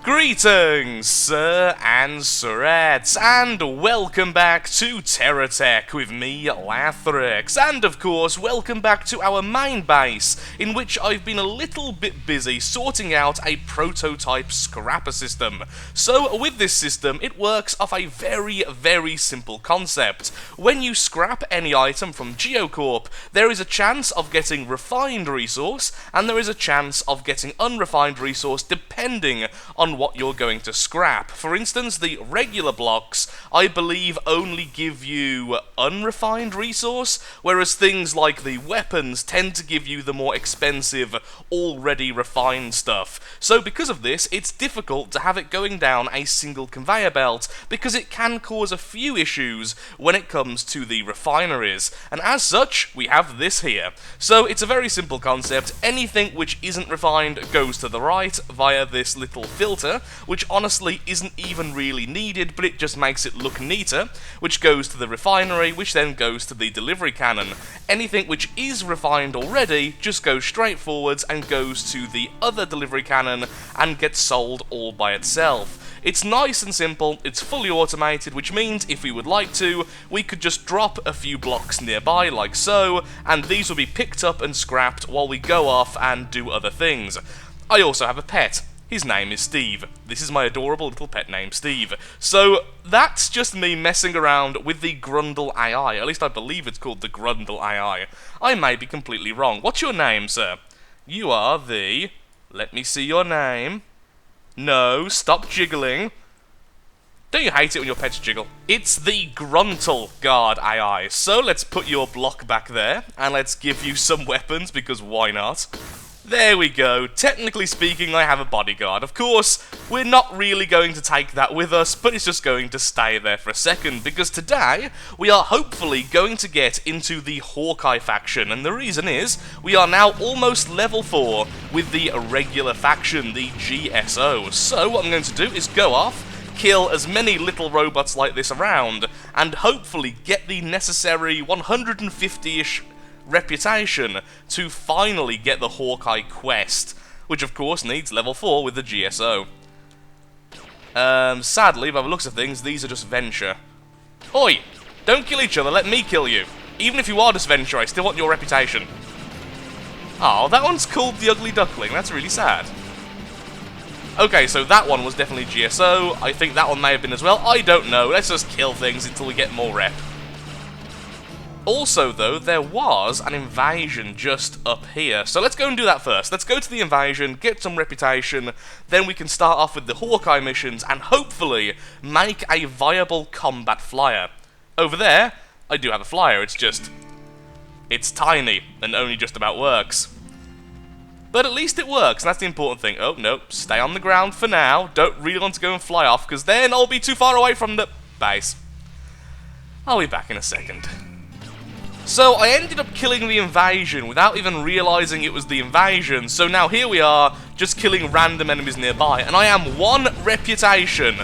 Greetings, sir and sirettes, and welcome back to Terratech with me, Lathrix, and of course, welcome back to our main base, in which I've been a little bit busy sorting out a prototype scrapper system. So, with this system, it works off a very simple concept. When you scrap any item from Corp, there is a chance of getting refined resource, and there is a chance of getting unrefined resource depending on what you're going to scrap. For instance, the regular blocks, I believe, only give you unrefined resource, whereas things like the weapons tend to give you the more expensive, already refined stuff. So because of this, it's difficult to have it going down a single conveyor belt, because it can cause a few issues when it comes to the refineries, and as such, we have this here. So it's a very simple concept. Anything which isn't refined goes to the right via this little filter, which honestly isn't even really needed, but it just makes it look neater, which goes to the refinery, which then goes to the delivery cannon. Anything which is refined already just goes straight forwards and goes to the other delivery cannon and gets sold all by itself. It's nice and simple, it's fully automated, which means if we would like to, we could just drop a few blocks nearby like so, and these will be picked up and scrapped while we go off and do other things. I also have a pet. His name is Steve. This is my adorable little pet named Steve. So, that's just me messing around with the Grundle AI. At least I believe it's called the Grundle AI. I may be completely wrong. What's your name, sir? You are the... Let me see your name. No, stop jiggling. Don't you hate it when your pets jiggle? It's the Gruntle Guard AI. So, let's put your block back there, and let's give you some weapons, because why not? There we go. Technically speaking, I have a bodyguard. Of course, we're not really going to take that with us, but it's just going to stay there for a second, because today, we are hopefully going to get into the Hawkeye faction, and the reason is, we are now almost level 4 with the regular faction, the GSO. So, what I'm going to do is go off, kill as many little robots like this around, and hopefully get the necessary 150-ish reputation to finally get the Hawkeye quest, which of course needs level 4 with the GSO. Sadly, by the looks of things, these are just Venture. Oi! Don't kill each other, let me kill you. Even if you are just Venture, I still want your reputation. Oh, that one's called the Ugly Duckling, that's really sad. Okay, so that one was definitely GSO, I think that one may have been as well, I don't know, let's just kill things until we get more rep. Also, though, there was an invasion just up here, so let's go and do that first. Let's go to the invasion, get some reputation, then we can start off with the Hawkeye missions, and hopefully make a viable combat flyer. Over there, I do have a flyer, it's tiny, and only just about works. But at least it works, and that's the important thing. Oh, no, stay on the ground for now, don't really want to go and fly off, because then I'll be too far away from the base. I'll be back in a second. So, I ended up killing the invasion without even realising it was the invasion, so now here we are, just killing random enemies nearby, and I am 1 reputation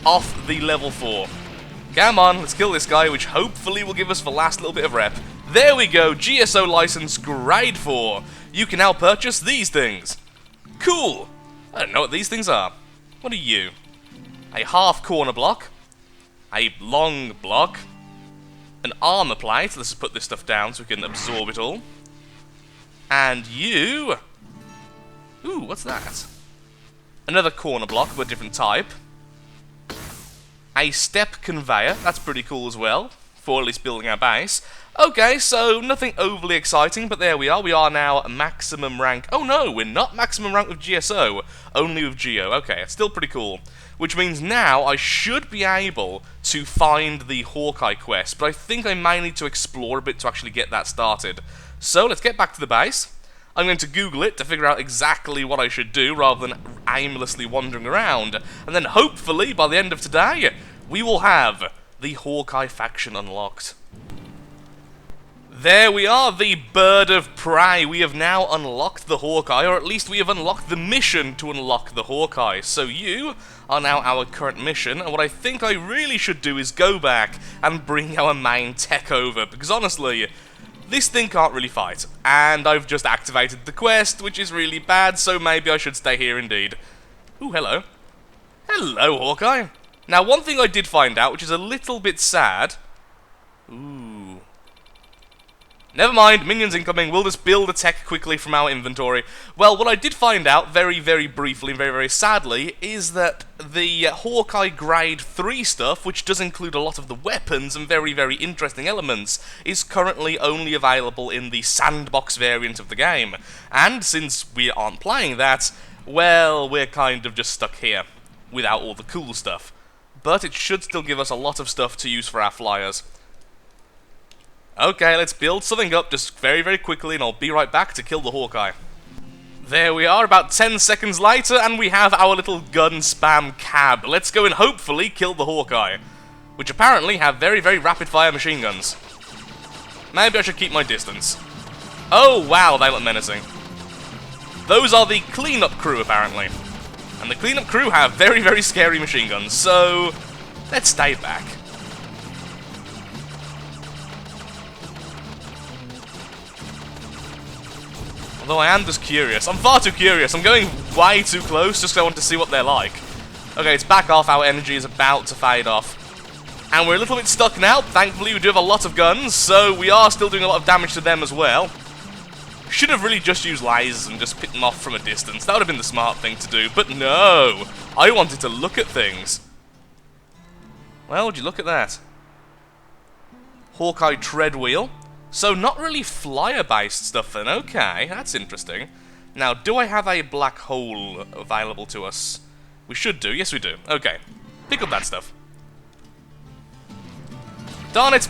off the level 4. Come on, let's kill this guy, which hopefully will give us the last little bit of rep. There we go, GSO license grade 4. You can now purchase these things. Cool! I don't know what these things are. What are you? A half corner block, a long block, an armor plate. Let's just put this stuff down so we can absorb it all. And you... Ooh, what's that? Another corner block of a different type. A step conveyor. That's pretty cool as well, for at least building our base. Okay, so nothing overly exciting, but there we are. We are now maximum rank. Oh no, we're not maximum rank with GSO, only with Geo. Okay, it's still pretty cool. Which means now I should be able to find the Hawkeye quest, but I think I may need to explore a bit to actually get that started. So let's get back to the base. I'm going to Google it to figure out exactly what I should do rather than aimlessly wandering around, and then hopefully by the end of today we will have the Hawkeye faction unlocked. There we are, the bird of prey. We have now unlocked the Hawkeye, or at least we have unlocked the mission to unlock the Hawkeye. So you are now our current mission, and what I think I really should do is go back and bring our main tech over, because honestly, this thing can't really fight. And I've just activated the quest, which is really bad, so maybe I should stay here indeed. Ooh, hello. Hello, Hawkeye. Now, one thing I did find out, which is a little bit sad... Ooh. Never mind, minions incoming, we'll just build a tech quickly from our inventory. Well, what I did find out, very, very briefly and very, very sadly, is that the Hawkeye Grade 3 stuff, which does include a lot of the weapons and very, very interesting elements, is currently only available in the sandbox variant of the game. And since we aren't playing that, well, we're kind of just stuck here, without all the cool stuff. But it should still give us a lot of stuff to use for our flyers. Okay, let's build something up just very, very quickly, and I'll be right back to kill the Hawkeye. There we are, about 10 seconds later, and we have our little gun spam cab. Let's go and hopefully kill the Hawkeye, which apparently have very, very rapid-fire machine guns. Maybe I should keep my distance. Oh, wow, they look menacing. Those are the cleanup crew, apparently. And the cleanup crew have very, very scary machine guns, so let's stay back. Although I am just curious. I'm far too curious. I'm going way too close just because I want to see what they're like. Okay, it's back off. Our energy is about to fade off. And we're a little bit stuck now. Thankfully, we do have a lot of guns, so we are still doing a lot of damage to them as well. Should have really just used lasers and just picked them off from a distance. That would have been the smart thing to do, but no! I wanted to look at things. Well, would you look at that? Hawkeye tread wheel. So not really flyer-based stuff then. Okay, that's interesting. Now, do I have a black hole available to us? We should do. Yes, we do. Okay. Pick up that stuff. Darn it!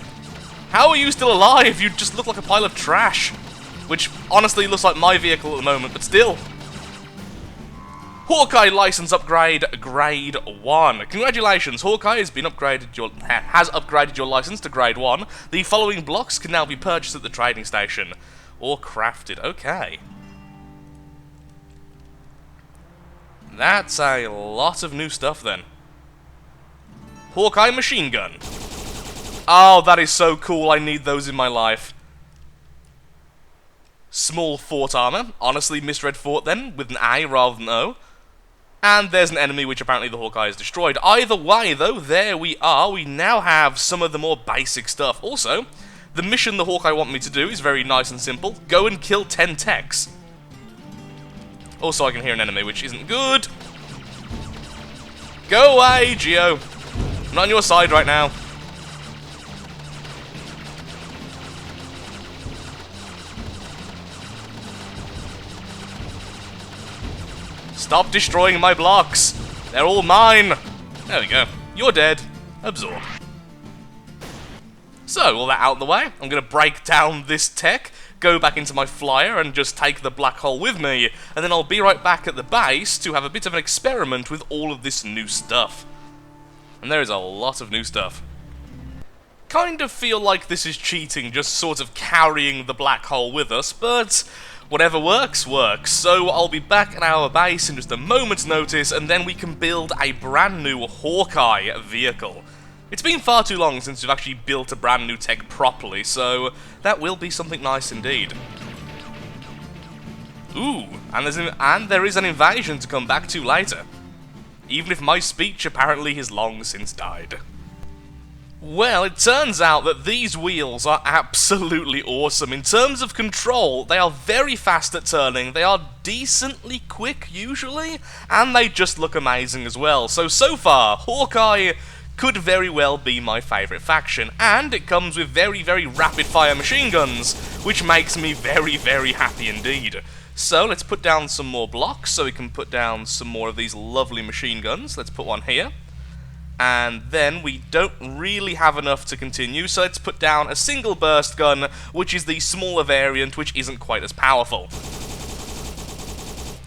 How are you still alive? You just look like a pile of trash. Which, honestly, looks like my vehicle at the moment, but still. Hawkeye license upgrade, grade 1. Congratulations, Hawkeye has upgraded your license to grade 1. The following blocks can now be purchased at the trading station. Or crafted. Okay. That's a lot of new stuff then. Hawkeye machine gun. Oh, that is so cool. I need those in my life. Small fort armor. Honestly, misread fort then, with an A rather than O. And there's an enemy which apparently the Hawkeye has destroyed. Either way, though, there we are. We now have some of the more basic stuff. Also, the mission the Hawkeye want me to do is very nice and simple. Go and kill 10 techs. Also, I can hear an enemy, which isn't good. Go away, Geo. I'm not on your side right now. Stop destroying my blocks. They're all mine. There we go. You're dead. Absorb. So, all that out of the way, I'm going to break down this tech, go back into my flyer and just take the black hole with me, and then I'll be right back at the base to have a bit of an experiment with all of this new stuff. And there is a lot of new stuff. Kind of feel like this is cheating, just sort of carrying the black hole with us, but whatever works, works. So I'll be back at our base in just a moment's notice, and then we can build a brand new Hawkeye vehicle. It's been far too long since we've actually built a brand new tech properly, so that will be something nice indeed. Ooh, and there is an invasion to come back to later. Even if my speech apparently has long since died. Well, it turns out that these wheels are absolutely awesome. In terms of control, they are very fast at turning, they are decently quick usually, and they just look amazing as well. So far, Hawkeye could very well be my favourite faction, and it comes with very, very rapid-fire machine guns, which makes me very, very happy indeed. So let's put down some more blocks so we can put down some more of these lovely machine guns. Let's put one here. And then we don't really have enough to continue, so let's put down a single burst gun, which is the smaller variant, which isn't quite as powerful.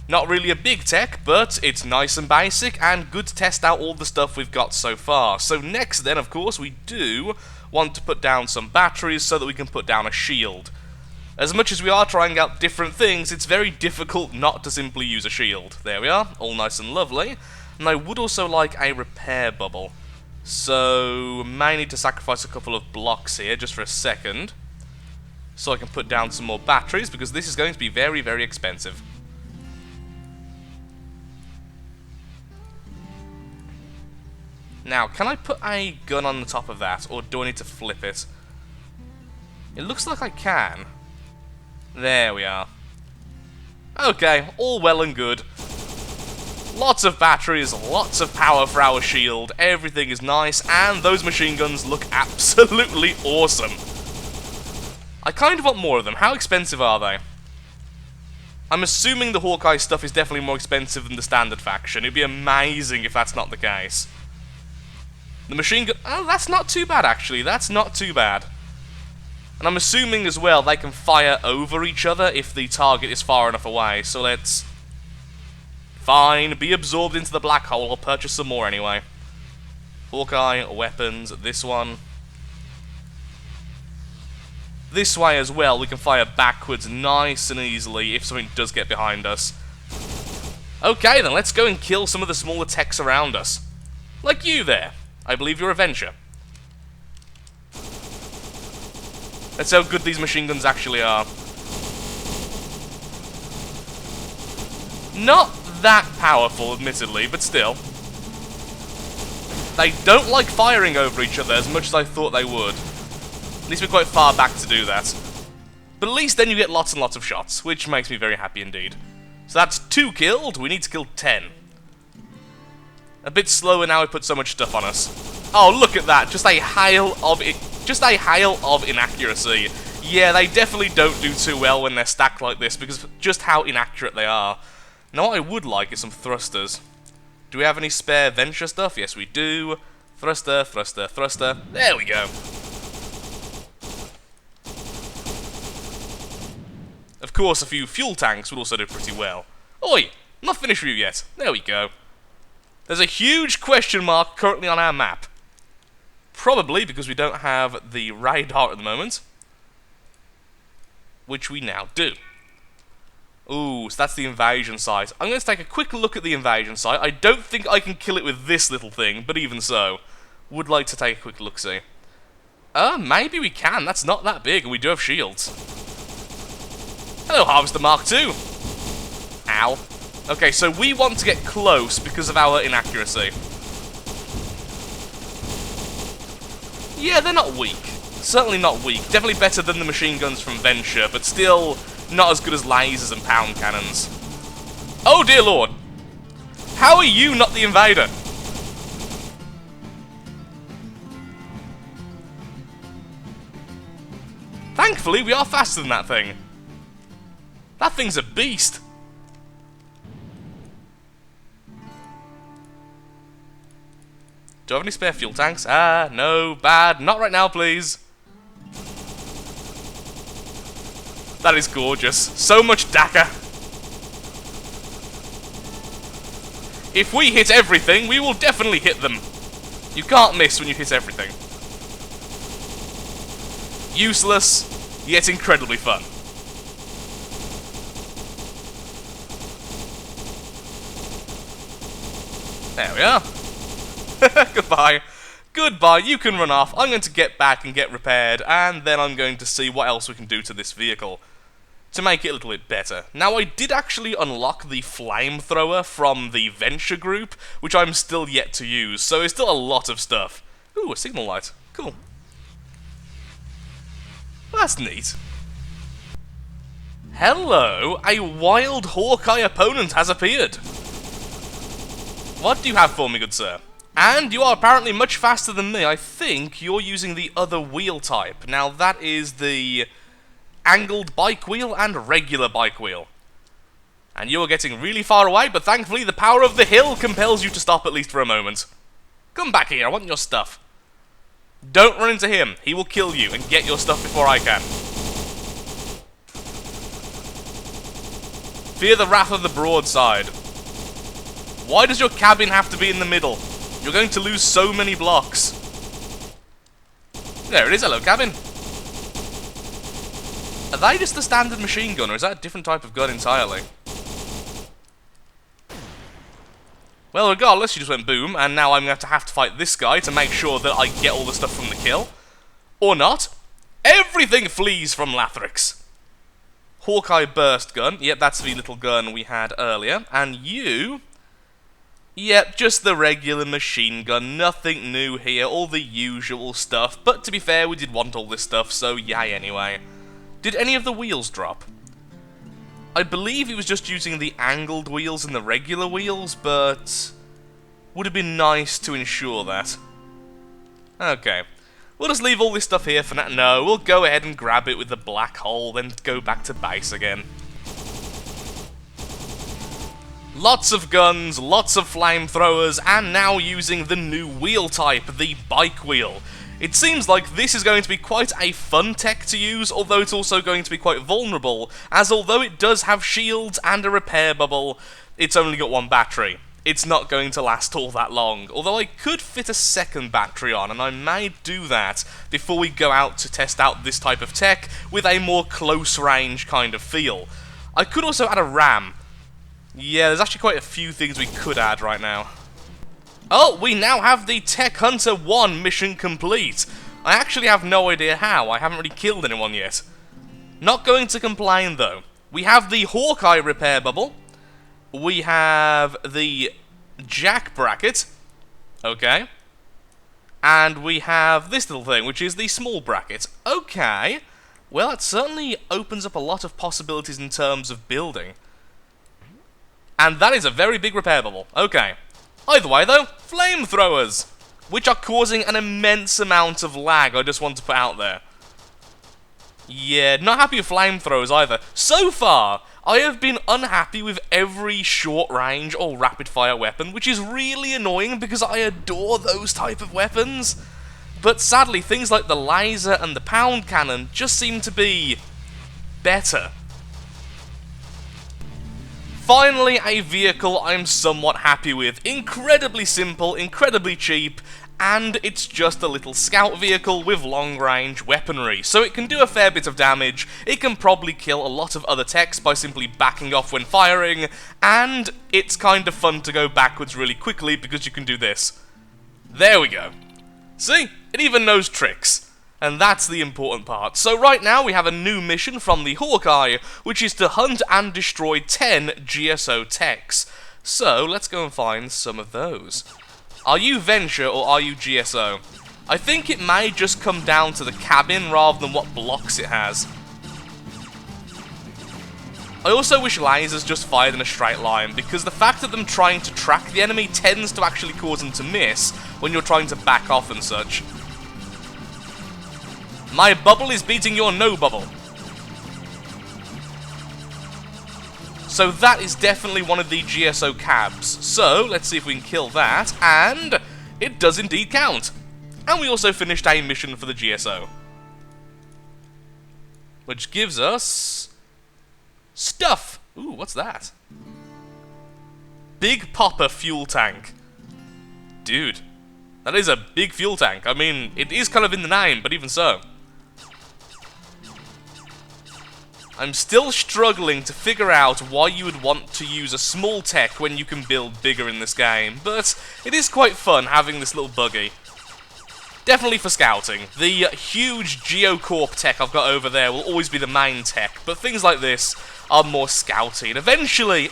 Not really a big tech, but it's nice and basic, and good to test out all the stuff we've got so far. So next then, of course, we do want to put down some batteries so that we can put down a shield. As much as we are trying out different things, it's very difficult not to simply use a shield. There we are, all nice and lovely. And I would also like a repair bubble. So, may need to sacrifice a couple of blocks here, just for a second. So I can put down some more batteries, because this is going to be very, very expensive. Now, can I put a gun on the top of that, or do I need to flip it? It looks like I can. There we are. Okay, all well and good. Lots of batteries, lots of power for our shield, everything is nice, and those machine guns look absolutely awesome. I kind of want more of them. How expensive are they? I'm assuming the Hawkeye stuff is definitely more expensive than the standard faction. It'd be amazing if that's not the case. The machine gun... Oh, that's not too bad, actually. That's not too bad. And I'm assuming as well they can fire over each other if the target is far enough away. So let's... Fine, be absorbed into the black hole. I'll purchase some more anyway. Hawkeye, weapons, this one. This way as well, we can fire backwards nice and easily if something does get behind us. Okay then, let's go and kill some of the smaller techs around us. Like you there. I believe you're a Venture. That's how good these machine guns actually are. Not that powerful, admittedly, but still. They don't like firing over each other as much as I thought they would. At least we're quite far back to do that. But at least then you get lots and lots of shots, which makes me very happy indeed. So that's 2 killed, we need to kill 10. A bit slower now we put so much stuff on us. Oh, look at that, just a hail of inaccuracy. Yeah, they definitely don't do too well when they're stacked like this, because of just how inaccurate they are. Now what I would like is some thrusters. Do we have any spare Venture stuff? Yes, we do. Thruster, thruster, thruster. There we go. Of course, a few fuel tanks would also do pretty well. Oi! Not finished with you yet. There we go. There's a huge question mark currently on our map. Probably because we don't have the radar at the moment. Which we now do. Ooh, so that's the invasion site. I'm going to take a quick look at the invasion site. I don't think I can kill it with this little thing, but even so, would like to take a quick look-see. Maybe we can. That's not that big, and we do have shields. Hello, Harvester Mark II. Ow. Okay, so we want to get close because of our inaccuracy. Yeah, they're not weak. Certainly not weak. Definitely better than the machine guns from Venture, but still not as good as lasers and pound cannons. Oh dear lord! How are you not the invader? Thankfully, we are faster than that thing. That thing's a beast. Do I have any spare fuel tanks? Ah, no, bad. Not right now, please. That is gorgeous. So much dakka. If we hit everything, we will definitely hit them. You can't miss when you hit everything. Useless, yet incredibly fun. There we are. Goodbye. Goodbye, you can run off. I'm going to get back and get repaired, and then I'm going to see what else we can do to this vehicle to make it a little bit better. Now, I did actually unlock the flamethrower from the Venture group, which I'm still yet to use, so it's still a lot of stuff. Ooh, a signal light. Cool. Well, that's neat. Hello, a wild Hawkeye opponent has appeared. What do you have for me, good sir? And you are apparently much faster than me. I think you're using the other wheel type. Now, that is the angled bike wheel and regular bike wheel. And you're getting really far away, but thankfully the power of the hill compels you to stop at least for a moment. Come back here, I want your stuff. Don't run into him. He will kill you and get your stuff before I can. Fear the wrath of the broadside. Why does your cabin have to be in the middle? You're going to lose so many blocks. There it is, hello cabin. Are they just the standard machine gun, or is that a different type of gun entirely? Well, regardless, you just went boom, and now I'm going to have to fight this guy to make sure that I get all the stuff from the kill. Or not. Everything flees from Lathrix. Hawkeye burst gun. Yep, that's the little gun we had earlier. And you... Yep, just the regular machine gun, nothing new here, all the usual stuff, but to be fair, we did want all this stuff, so yay anyway. Did any of the wheels drop? I believe he was just using the angled wheels and the regular wheels, but would have been nice to ensure that. Okay, we'll just leave all this stuff here for now. No, we'll go ahead and grab it with the black hole, then go back to base again. Lots of guns, lots of flamethrowers, and now using the new wheel type, the bike wheel. It seems like this is going to be quite a fun tech to use, although it's also going to be quite vulnerable, as although it does have shields and a repair bubble, it's only got one battery. It's not going to last all that long, although I could fit a second battery on, and I may do that before we go out to test out this type of tech with a more close-range kind of feel. I could also add a RAM. Yeah, there's actually quite a few things we could add right now. Oh, we now have the Tech Hunter 1 mission complete. I actually have no idea how. I haven't really killed anyone yet. Not going to complain, though. We have the Hawkeye repair bubble. We have the jack bracket. Okay. And we have this little thing, which is the small bracket. Okay. Well, it certainly opens up a lot of possibilities in terms of building. And that is a very big repair bubble. Okay. Either way, though, flamethrowers, which are causing an immense amount of lag, I just want to put out there. Yeah, not happy with flamethrowers either. So far, I have been unhappy with every short-range or rapid-fire weapon, which is really annoying because I adore those type of weapons. But sadly, things like the laser and the pound cannon just seem to be better. Finally, a vehicle I'm somewhat happy with. Incredibly simple, incredibly cheap, and it's just a little scout vehicle with long-range weaponry. So it can do a fair bit of damage, it can probably kill a lot of other techs by simply backing off when firing, and it's kind of fun to go backwards really quickly because you can do this. There we go. See? It even knows tricks. And that's the important part. So right now we have a new mission from the Hawkeye, which is to hunt and destroy 10 GSO techs. So let's go and find some of those. Are you Venture or are you GSO? I think it may just come down to the cabin rather than what blocks it has. I also wish lasers just fired in a straight line, because the fact of them trying to track the enemy tends to actually cause them to miss when you're trying to back off and such. My bubble is beating your no bubble. So that is definitely one of the GSO cabs. So let's see if we can kill that, and it does indeed count. And we also finished a mission for the GSO, which gives us stuff. Ooh, what's that? Big Popper fuel tank. Dude, that is a big fuel tank. I mean, it is kind of in the name, but even so. I'm still struggling to figure out why you would want to use a small tech when you can build bigger in this game, but it is quite fun having this little buggy. Definitely for scouting. The huge Corp tech I've got over there will always be the main tech, but things like this are more scouty, and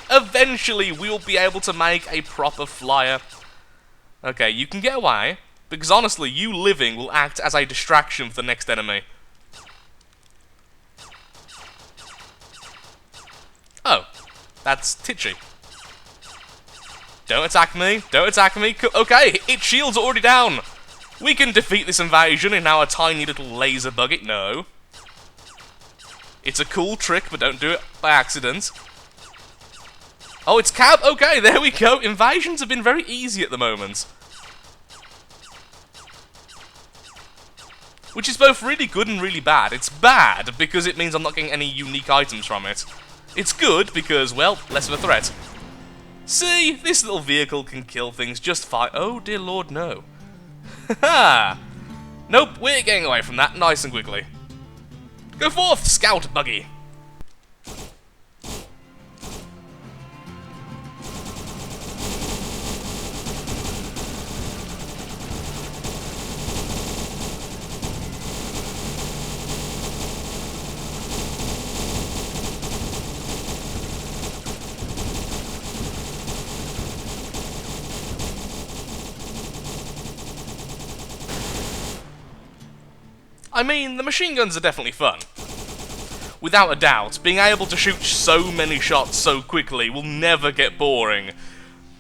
eventually we will be able to make a proper flyer. Okay, you can get away, because honestly, you living will act as a distraction for the next enemy. Oh, that's Titchy. Don't attack me, don't attack me. Okay, its shields are already down. We can defeat this invasion in our tiny little laser buggy. No. It's a cool trick, but don't do it by accident. Oh, it's Cab. Okay, there we go. Invasions have been very easy at the moment. Which is both really good and really bad. It's bad because it means I'm not getting any unique items from it. It's good because, well, less of a threat. See, this little vehicle can kill things just fine. Oh, dear Lord, no. Haha! Nope, we're getting away from that nice and quickly. Go forth, scout buggy! I mean, the machine guns are definitely fun. Without a doubt, being able to shoot so many shots so quickly will never get boring.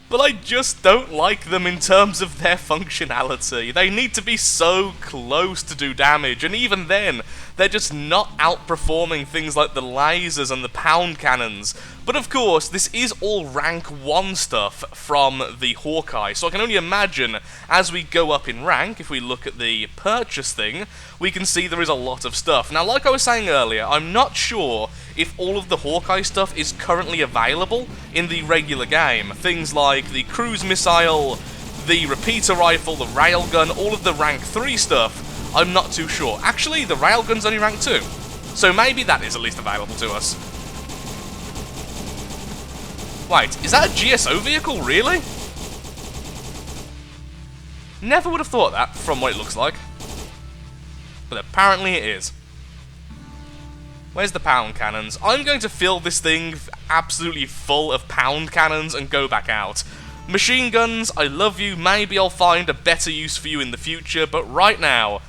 But I just don't like them in terms of their functionality. They need to be so close to do damage, and even then, they're just not outperforming things like the lasers and the pound cannons. But of course, this is all rank 1 stuff from the Hawkeye, so I can only imagine as we go up in rank, if we look at the purchase thing, we can see there is a lot of stuff. Now, like I was saying earlier, I'm not sure if all of the Hawkeye stuff is currently available in the regular game. Things like the cruise missile, the repeater rifle, the railgun, all of the rank 3 stuff, I'm not too sure. Actually, the railgun's only rank 2, so maybe that is at least available to us. Wait, is that a GSO vehicle, really? Never would have thought that, from what it looks like. But apparently it is. Where's the pound cannons? I'm going to fill this thing absolutely full of pound cannons and go back out. Machine guns, I love you, maybe I'll find a better use for you in the future, but right now,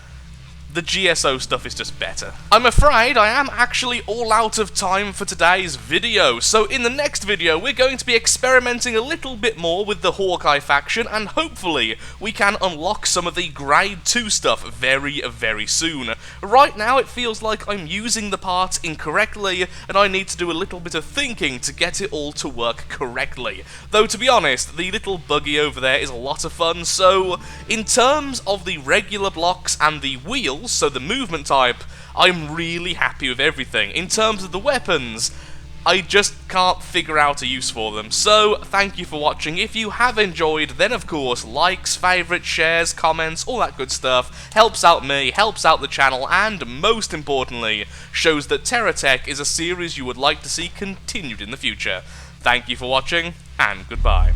the GSO stuff is just better. I'm afraid I am actually all out of time for today's video, so in the next video we're going to be experimenting a little bit more with the Hawkeye faction, and hopefully we can unlock some of the Grade 2 stuff very, very soon. Right now it feels like I'm using the parts incorrectly, and I need to do a little bit of thinking to get it all to work correctly. Though to be honest, the little buggy over there is a lot of fun, so in terms of the regular blocks and the wheels, so the movement type, I'm really happy with everything. In terms of the weapons, I just can't figure out a use for them. So, thank you for watching. If you have enjoyed, then of course, likes, favourites, shares, comments, all that good stuff helps out me, helps out the channel, and most importantly, shows that Terratech is a series you would like to see continued in the future. Thank you for watching, and goodbye.